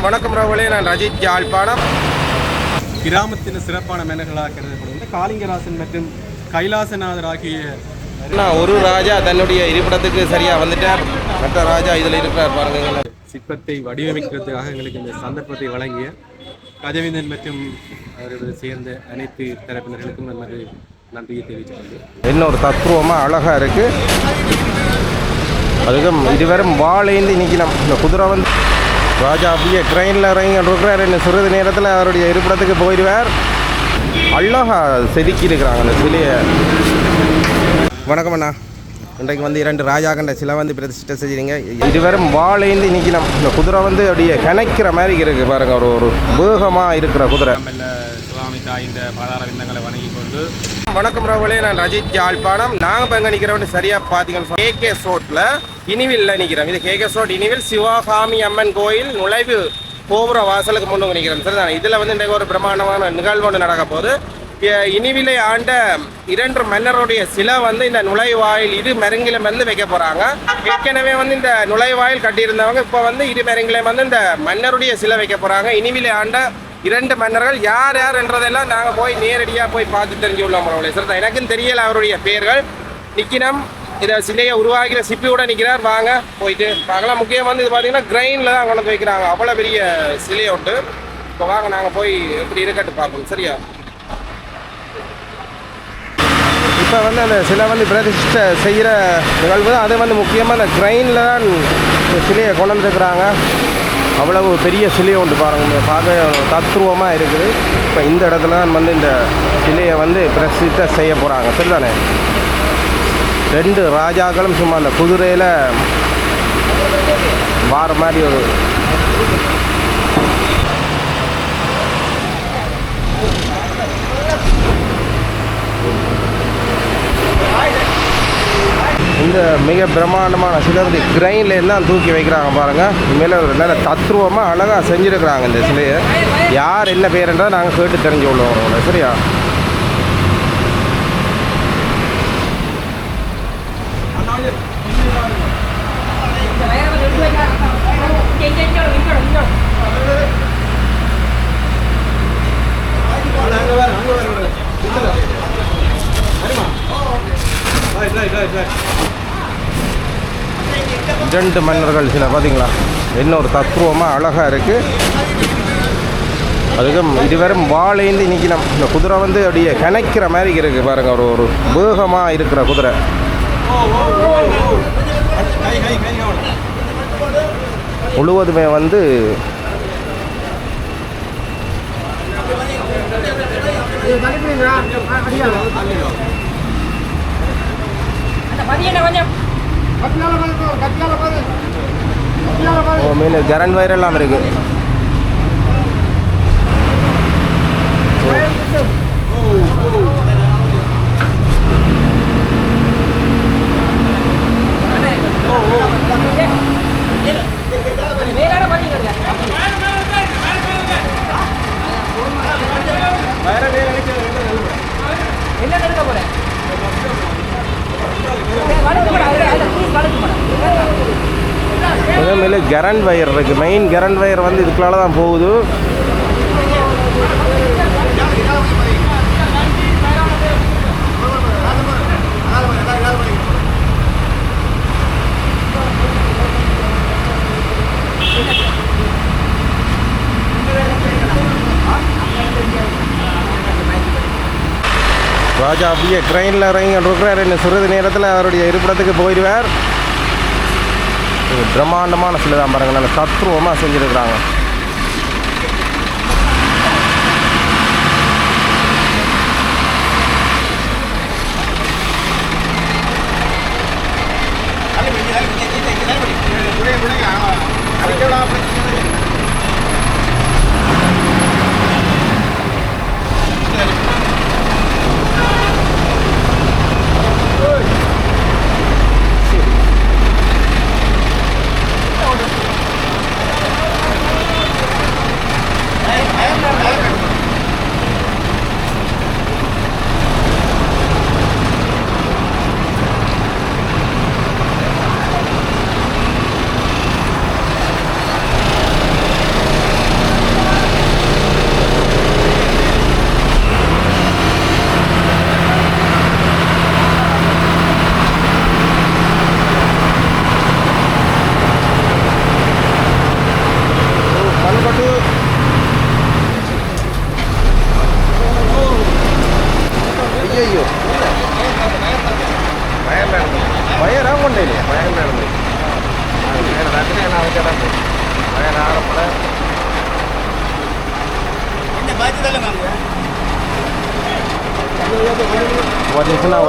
வணக்கம் ராவலே, நான் ரஜித் யாழ்ப்பாணம். கிராமத்தின் சிறப்பான மன்னர்களாக கருதப்படுகின்ற காளிங்கராசன் மற்றும் கைலாசநாதர் ஆகிய ஒரு ராஜா தன்னுடைய இருப்பிடத்துக்கு சரியாக வந்துட்டார். மற்ற ராஜா இதில் இருக்கிறார் பாருங்க. சிற்பத்தை வடிவமைக்கிறதுக்காக எங்களுக்கு இந்த சந்தர்ப்பத்தை வழங்கிய கஜவேந்தன் மற்றும் அவர்களை சேர்ந்த அனைத்து தரப்பினர்களுக்கும் நமது நன்றியை தெரிவித்துள்ளது. இன்னொரு தத்ரூபமாக அழகாக இருக்குது. அதுக்கும் இதுவரும் வாழேந்தி நிற்கணும். இந்த குதிரை வந்து ராஜா அப்படியே ட்ரெயினில் இறங்கி இருக்கிறார். இன்னும் சிறிது நேரத்தில் அவருடைய இருப்பிடத்துக்கு போயிடுவார். அழகாக செதுக்கி இருக்கிறாங்க அந்த சிலையை. வணக்கம் அண்ணா. இன்றைக்கு வந்து 2 ராஜாக்கண்ட சிலை வந்து பிரதிஷ்டை செஞ்சீங்க. இதுவரும் வாழேந்தி நிற்கணும். இந்த குதிரை வந்து அப்படியே கணக்கிற மாதிரி இருக்குது பாருங்க. ஒரு வேகமாக இருக்கிற குதிரை. சுவாமி தாயின் பாதார விந்தங்களை வணங்கி கொண்டு வணக்கம் ராவலே, நான் ரஜித் யாழ்ப்பாணம். நாங்கள் இப்போ எங்கே நிற்கிறோம் சரியாக பார்த்தீங்கன்னா கேகே சோட்டில் இனிவில்ல நிற்கிறோம். இது கேகே சோட் இனிவில் சிவகாமி அம்மன் கோயில் நுழைவு கோபுர வாசலுக்கு முன்னுக்கு நிற்கிறோம். சரிதானே? இதில் வந்து இன்றைக்கு ஒரு பிரமாண்டமான நிகழ்வு ஒன்று நடக்க போகுது. இனிவிலை ஆண்ட 2 மன்னருடைய சிலை வந்து இந்த நுழைவாயில் இரு மருங்கிலம் வந்து வைக்க போகிறாங்க. ஏற்கனவே வந்து இந்த நுழைவாயில் கட்டியிருந்தவங்க இப்போ வந்து இரு மருங்கிலம் வந்து இந்த மன்னருடைய சிலை வைக்க போகிறாங்க. இனிவிலை ஆண்ட 2 மன்னர்கள் யார் யார் என்றதெல்லாம் நாங்கள் போய் நேரடியாக போய் பார்த்து தெரிஞ்சுள்ளோம். சார் எனக்கும் தெரியல அவருடைய பெயர்கள். நிற்கினம் இதை சிலையை உருவாக்கிற சிப்பியோட நிற்கிறார். வாங்க போயிட்டு பார்க்கலாம். முக்கியம் வந்து இது பார்த்தீங்கன்னா கிரைனில் தான் கொண்டு வைக்கிறாங்க. அவ்வளோ பெரிய சிலையை விட்டு இப்போ வாங்க நாங்கள் போய் எப்படி இருக்கட்டு பார்ப்போம். சரியா? இப்போ வந்து அந்த சிலை வந்து பிரதிஷ்டை செய்கிற நிகழ்வு தான். அது வந்து முக்கியமாக அந்த கிரைனில் தான் சிலையை கொண்டு வந்துருக்குறாங்க. அவ்வளவு பெரிய சிலையை ஒன்று பாருங்க, பார்க்க தத்ரூபமாக இருக்குது. இப்போ இந்த இடத்துல தான் வந்து இந்த சிலையை வந்து பிரசித்த செய்ய போகிறாங்க. சரிதானே? 2 ராஜாக்களும் சும்மா அந்த குதிரையில் வார மாதிரி ஒரு இந்த மிக பிரம்மாண்டமான சிலை வந்து கிரைன்லேருந்து தான் தூக்கி வைக்கிறாங்க பாருங்கள். மேலே ஒரு நல்ல தத்ரூபமாக அழகாக செஞ்சுருக்கிறாங்க இந்த சிலையை. யார் என்ன பேருன்றதை நாங்கள் கேட்டு தெரிஞ்சு கொள்ளுவோம். சரியா? ரெண்டு மன்னர்கள் சில பார்த்தீங்களா, இன்னொரு தத்ரூபமாக அழகாக இருக்குது. அதுக்கும் இதுவரும் வாழேந்தி நிற்கணும். இந்த குதிரை வந்து அப்படியே கணக்கிற மாதிரி இருக்குது பாருங்க. ஒரு வேகமாக இருக்கிற குதிரை. முழுவதுமே வந்து மேலே கரண்ட் வயர் எல்லாம் இருக்கு. மேலே கரண்ட் வயர் இருக்குது. மெயின் கரண்ட் வயர் வந்து இதுக்குள்ளால தான் போகுது. ராஜா அப்படியே ட்ரெயினில் இறங்கி இருக்கிறார். இன்னும் சிறிது நேரத்தில் அவருடைய இருப்பிடத்துக்கு போயிடுவார். பிரம்மாண்டமான சிலை தான் பாருங்கள். நல்ல தத்ரூபமாக செஞ்சுருக்கிறாங்க. பார்த்தீங்கன்னா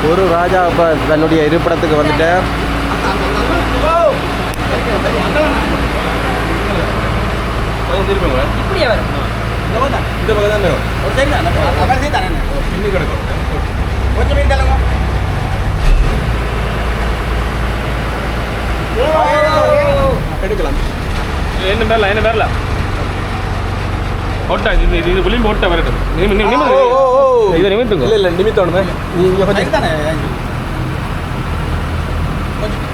ஒரு ராஜா இப்போ தன்னுடைய இருப்பிடத்துக்கு வந்துட்டார். இந்த பக்கம் தான் எடுக்கலாம். என்ன பேர்ல ஓட்டா இது விளிம்பு ஓட்ட வரட்டும். இதை நிமித்துங்க. இல்லை நிமித்தோணுமே நீங்கள் கொஞ்சம்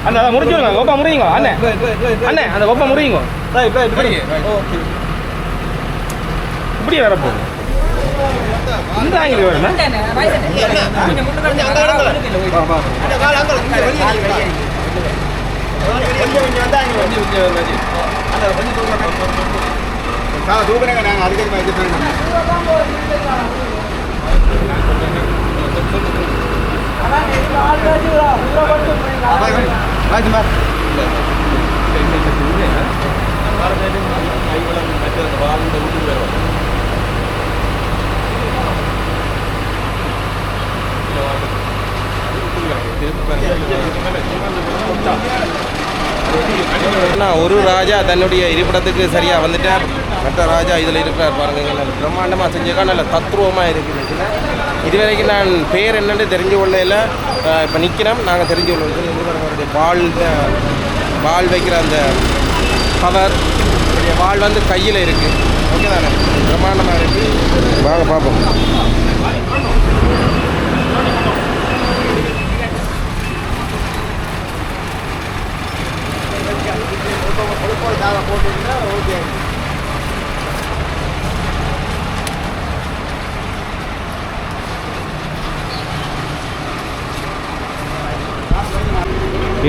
அந்த முறிஞ்சுருங்க. கோப்பா முறியுங்க அண்ணே. அண்ணே அந்த கோப்பா முறியுங்க. இப்படியே வரப்போகுது. இந்த ஆங்கில வரணும். ஒரு ராஜா தன்னுடைய இருப்பிடத்துக்கு சரியா வந்துட்டார். மற்ற ராஜா இதில் இருக்கிறார் பாருங்க. பிரம்மாண்டமாக செஞ்சிருக்கா, நல்ல தத்ரூபமாக இருக்குது. இதுவரைக்கும் நான் பேர் என்னன்னு தெரிஞ்சு கொள்ளையில் இப்போ நிற்கிறோம். நாங்கள் தெரிஞ்சு கொள்வோம். பால் வைக்கிற அந்த கவர் வால் வந்து கையில் இருக்குது. ஓகே தானே, பிரம்மாண்டமாக இருக்குது. வாங்க பார்ப்போம்.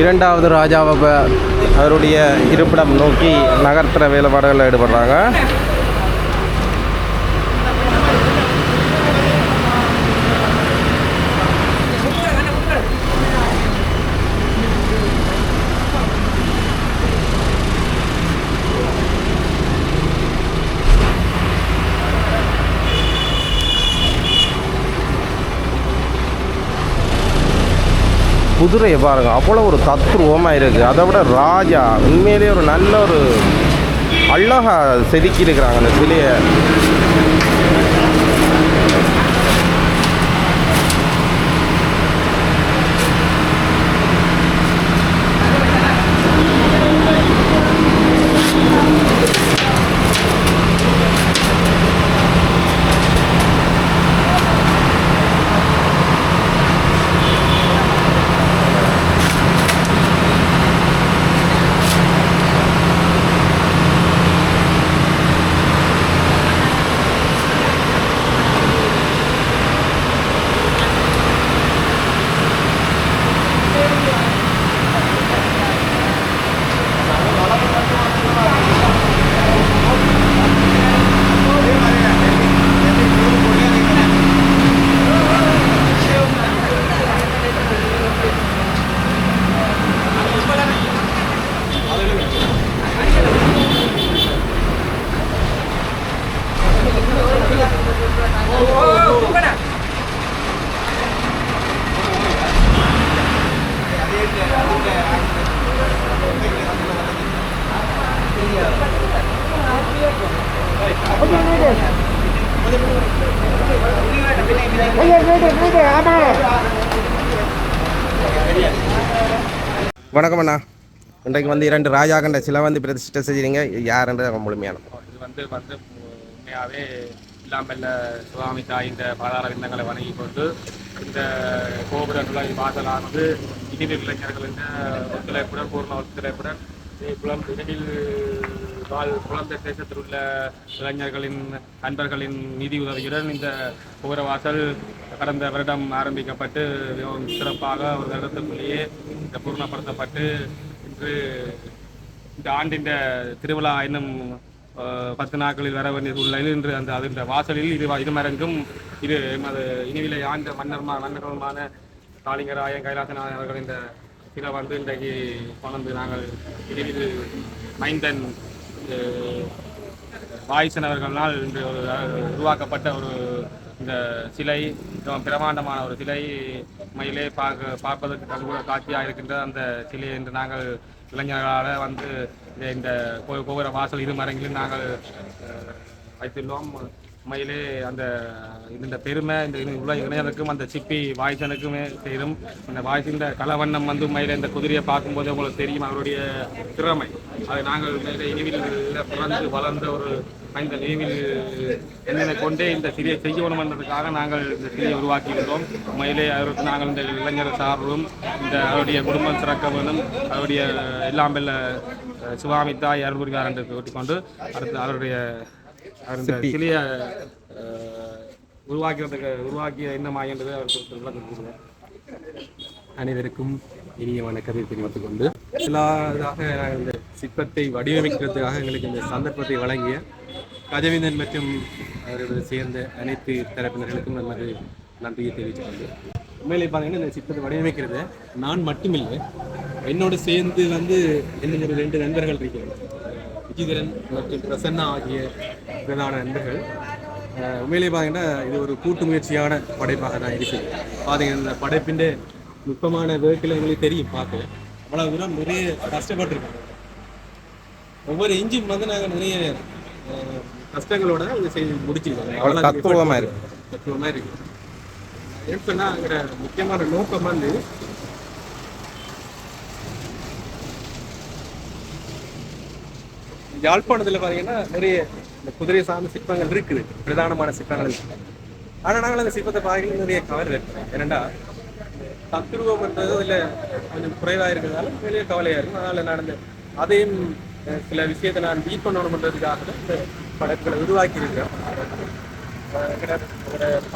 இரண்டாவது ராஜாவை அவருடைய இருப்பிடம் நோக்கி நகர்த்துற வேலைப்பாடுகளில் ஈடுபடுறாங்க. குதிரையை பாருங்கள், அவ்வளோ ஒரு தத்ரூபமாக இருக்குது. அதை விட ராஜா உண்மையிலேயே ஒரு நல்ல ஒரு அழகாக செதுக்கி இருக்கிறாங்க அந்த சிலையை. வணக்கம் அண்ணா. இன்றைக்கு வந்து 2 ராஜாக்கண்ட சிலை வந்து பிரதிஷ்டை செய்கிறீங்க. யாருன்றது முழுமையான இது வந்து உண்மையாகவே இல்லாமல் சுவாமி தாய் இந்த பாதாள விந்தங்களை வணங்கி கொண்டு இந்த கோபுர நுழை வாசலானது இனிமேல் இளைஞர்கள் இந்த ஒத்துழைப்புடன் பூர்ண ஒத்துழைப்புடன் இடையில் குழந்தை தேசத்தில் உள்ள இளைஞர்களின் நண்பர்களின் நிதி உதவியுடன் இந்த கோபுர வாசல் கடந்த வருடம் ஆரம்பிக்கப்பட்டு மிகவும் சிறப்பாக ஒரு வருடத்துக்குள்ளேயே இந்த பூர்ணப்படுத்தப்பட்டு இன்று இந்த ஆண்டின் திருவிழா இன்னும் 10 நாட்களில் வர வேண்டியது உள்ள இன்று அந்த அந்த வாசலில் இருமரங்கும் இது எமது இனிவிலை ஆண்ட மன்னர்களுமான காளிங்கராயன் கைலாசநாதன் அவர்கள் இந்த சிலை வந்து இன்றைக்கு கொண்டு நாங்கள் இனிவில் மைந்தன் வாய்சன் அவர்களால் இன்று ஒரு உருவாக்கப்பட்ட ஒரு இந்த சிலை மிகவும் பிரமாண்டமான ஒரு சிலை உண்மையிலே பார்ப்பதற்கு கண்கூட காட்சியாக இருக்கின்ற அந்த சிலையை இன்று நாங்கள் இளைஞர்களால் வந்து இந்த கோபுர வாசல் இருமரங்கிலும் நாங்கள் வைத்துள்ளோம். உண்மையிலே அந்த இந்த பெருமை இந்த உள்ள இணையதற்கும் அந்த சிப்பி வாய்சனுக்குமே சேரும். இந்த வாய்ஸின் கலவண்ணம் வந்து உண்மையிலே இந்த குதிரையை பார்க்கும்போது உங்களுக்கு தெரியும் அவருடைய திறமை. அதை நாங்கள் உண்மையிலே இனிவில் பிறந்து வளர்ந்த ஒரு இந்த நினைவில் என்னென்ன கொண்டே இந்த சிலையை செய்யணும் என்பதற்காக நாங்கள் இந்த சிலையை உருவாக்கியிருந்தோம். உண்மையிலே அவருக்கு நாங்கள் இந்த இளைஞர் சார்பும் இந்த அவருடைய குடும்பம் சிறக்க வேண்டும், அவருடைய எல்லாம் வெல்ல சிவாமி தாய் அருள்புரிவார் என்று கூட்டிக்கொண்டு அடுத்து அவருடைய அந்த சிலையை உருவாக்கிய என்னமா என்றது அவருக்கு விளக்கம் கொடுக்குறேன். அனைவருக்கும் இனிய வணக்கத்தை தெரிவித்துக் கொண்டு முதலாவதாக இந்த சிற்பத்தை வடிவமைக்கிறதுக்காக எங்களுக்கு இந்த சந்தர்ப்பத்தை வழங்கிய கஜவிந்தன் மற்றும் அவர்களை சேர்ந்த அனைத்து தரப்பினர்களுக்கும் நமது நன்றியை தெரிவித்துக் கொண்டு உண்மையிலே பார்த்தீங்கன்னா இந்த சிற்பத்தை வடிவமைக்கிறது நான் மட்டுமில்லை, என்னோடு சேர்ந்து வந்து இன்னும் ஒரு 2 நண்பர்கள் இருக்கிறார்கள். விஜிதரன் மற்றும் பிரசன்னா ஆகிய பிரதான நண்பர்கள். உண்மையிலே பார்த்தீங்கன்னா இது ஒரு கூட்டு முயற்சியான படைப்பாக தான் இருக்குது. பார்த்தீங்கன்னா இந்த படைப்பின் நுட்பமான வேர்க்கில் எங்களுக்கு தெரியும் பார்க்க அவ்வளோ தூரம் நிறைய கஷ்டப்பட்டுருக்கோம். ஒவ்வொரு இன்ஜின் வந்து நாங்கள் நிறைய கஷ்டங்களோட இதை செய்து முடிச்சிருக்கோம். தத்துவமாக இருக்கு. ஏன்னு சொன்னால் அங்கே முக்கியமான நோக்கம் வந்து யாழ்ப்பாணத்தில் பார்த்தீங்கன்னா நிறைய இந்த குதிரை சார்ந்த சிற்பங்கள் இருக்குது, பிரதானமான சிற்பங்கள். ஆனால் நாங்கள் அந்த சிற்பத்தை பார்க்க நிறைய கவலை இருக்கு. ஏனெண்டா தத்துருவம் என்றது அதில் கொஞ்சம் குறைவாக இருக்கிறதால வெளியே கவலையாக இருக்கும். அதனால் நான் அதையும் சில விஷயத்தை நான் மீட் பண்ணணுன்றதுக்காக இந்த படைப்புகளை உருவாக்கி இருக்கிறேன்.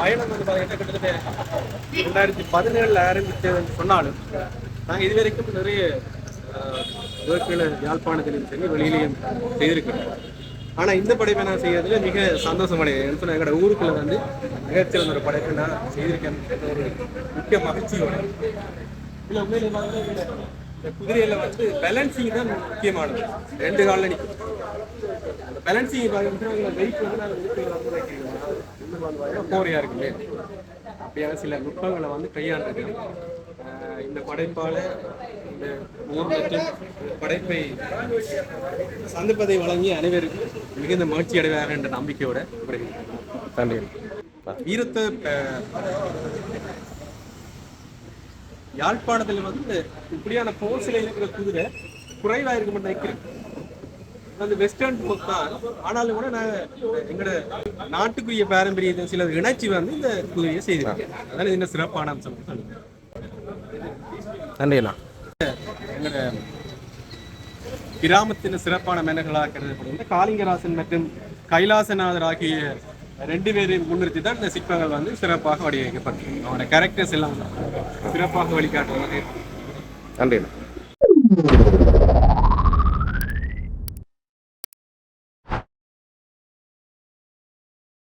பயணம் வந்து பார்த்தீங்கன்னா கிட்டத்தட்ட 2017 ஆரம்பித்ததுன்னு சொன்னாலும் நாங்கள் இதுவரைக்கும் நிறைய ஒர்க்குகளை யாழ்ப்பாணத்திலையும் சரி வெளியிலையும் செய்திருக்கிறோம். ஆனால் இந்த படைப்பை நான் செய்யறதுல மிக சந்தோஷம் அடைகிறேன். சொன்னால் எங்களோட ஊருக்குள்ள வந்து மிகச்சிறந்த ஒரு படைப்பை நான் செய்திருக்கேன். ஒரு முக்கிய மகிழ்ச்சியோட இல்லை உண்மையில இந்த குதிரையில வந்து பேலன்சிங் தான் முக்கியமானது. 2 காலில் நிற்கும். அந்த பேலன்சிங் பார்த்தீங்கன்னா வெயிட் வந்து நாங்கள் கோரையா இருக்குல்லே அப்படியான சில நுட்பங்களை வந்து கையாண்டிருக்கேன். இந்த படைப்பால இந்த ஊர் மற்றும் படைப்பை சந்தர்ப்பத்தை வழங்கி அனைவருக்கும் மிகுந்த மகிழ்ச்சி அடைவார்கள் என்ற நம்பிக்கையோட நன்றி. வீரத்தை யாழ்ப்பாணத்தில் வந்து இப்படியான போர்ஸில் இருக்கிற குதிரை குறைவாக இருக்க மட்டும் நிற்கிறேன். அந்த வெஸ்டர்ன் போக் தான். ஆனாலும் கூட நாங்கள் எங்களோட நாட்டுக்குரிய பாரம்பரியத்தை சில இணைச்சி வந்து இந்த குதிரையை செய்திருக்கேன். அதனால இந்த சிறப்பான அம்சம். நன்றிண்ணா. எங்களோட கிராமத்தின் சிறப்பான மேனர்களாக கருதப்படுகின்ற காளிங்கராசன் மற்றும் கைலாசநாதர் ஆகிய 2 பேரையும் முன்னிறுத்தி தான் இந்த சிற்பங்கள் வந்து சிறப்பாக வடிவமைக்கப்பட்டது. அவனோட கேரக்டர்ஸ் எல்லாம் சிறப்பாக வழிகாட்டுறது. நன்றிண்ணா.